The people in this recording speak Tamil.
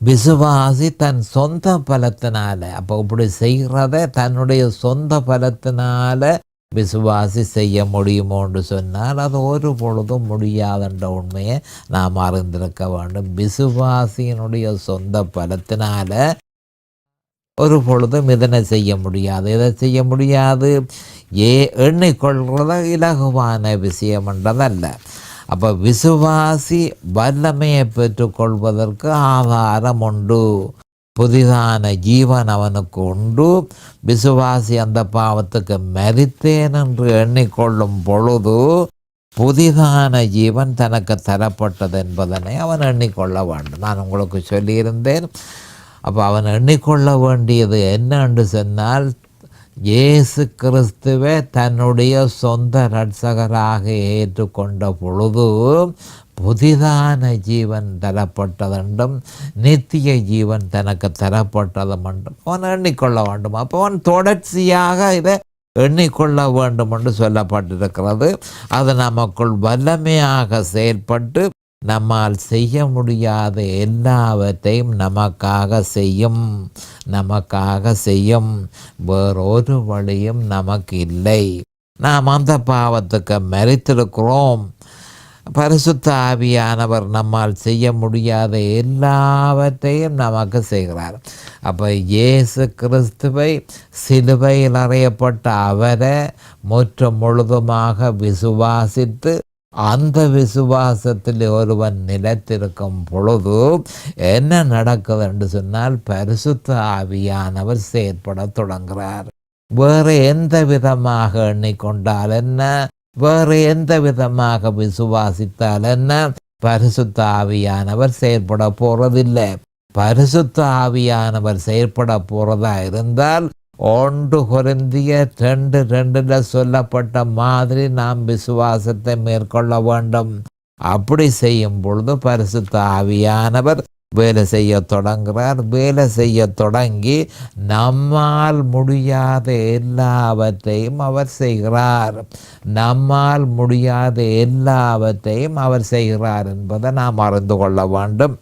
விசுவாசி தன் சொந்த பலத்தினால, அப்போ இப்படி செய்கிறத தன்னுடைய சொந்த பலத்தினால விசுவாசி செய்ய முடியுமோன்னு சொன்னால் அது ஒரு பொழுதும் முடியாதுன்ற உண்மையை நாம் அறிந்திருக்க வேண்டும். விசுவாசியினுடைய சொந்த பலத்தினால ஒரு பொழுதும் இதனை செய்ய முடியாது. இதை செய்ய முடியாது எண்ணிக்கொள்கிறத இலகுவான விஷயம் என்றதல்ல. அப்போ விசுவாசி வல்லமையை பெற்றுக்கொள்வதற்கு ஆதாரம் உண்டு, புதிதான ஜீவன் அவனுக்கு உண்டு. விசுவாசி அந்த பாவத்துக்கு மரித்தேன் என்று எண்ணிக்கொள்ளும் பொழுது புதிதான ஜீவன் தனக்கு தரப்பட்டது என்பதனை அவன் எண்ணிக்கொள்ள வேண்டும். நான் உங்களுக்கு சொல்லியிருந்தேன். அப்போ அவன் எண்ணிக்கொள்ள வேண்டியது என்னன்னு சொன்னால், இயேசு கிறிஸ்துவை தன்னுடைய சொந்த இரட்சகராக ஏற்றுக்கொண்ட பொழுது புதிதான ஜீவன் தரப்பட்டதென்றும் நித்திய ஜீவன் தனக்கு தரப்பட்டதும் என்றும் அவன் எண்ணிக்கொள்ள வேண்டும். அப்போ அவன் தொடர்ச்சியாக இதை எண்ணிக்கொள்ள வேண்டும் என்று சொல்லப்பட்டிருக்கிறது. அது நமக்குள் வல்லமையாக செயல்பட்டு நம்மால் செய்ய முடியாத எல்லாவற்றையும் நமக்காக செய்யும். வேறொரு வழியும் நமக்கு இல்லை. நாம் அந்த பாவத்துக்கு மரித்திருக்கிறோம். பரிசுத்த ஆவியானவர் நம்மால் செய்ய முடியாத எல்லாவற்றையும் நமக்கு செய்கிறார். அப்போ இயேசு கிறிஸ்துவை சிலுவையில் அறையப்பட்ட அவரை முற்றும் முழுதுமாக விசுவாசித்து அந்த விசுவாசத்தில் ஒருவன் நிலைத்திருக்கும் பொழுது என்ன நடக்குது என்று சொன்னால், பரிசுத்த ஆவியானவர் செயற்பட தொடங்குகிறார். வேறு எந்த விதமாக எண்ணிக்கொண்டால் என்ன, வேறு எந்த விதமாக விசுவாசித்தால் என்ன, பரிசுத்த ஆவியானவர் செயற்பட போறதில்லை. பரிசுத்த ஆவியானவர் செயற்பட போறதா இருந்தால் 1 கொரிந்தியர் 2:2 சொல்லப்பட்ட மாதிரி நாம் விசுவாசத்தை மேற்கொள்ள வேண்டும். அப்படி செய்யும் பொழுது பரிசுத்த ஆவியானவர் வேலை செய்ய தொடங்குகிறார். வேலை செய்ய தொடங்கி நம்மால் முடியாத எல்லாவற்றையும் அவர் செய்கிறார். நம்மால் முடியாத எல்லாவற்றையும் அவர் செய்கிறார் என்பதை நாம் அறிந்து கொள்ள வேண்டும்.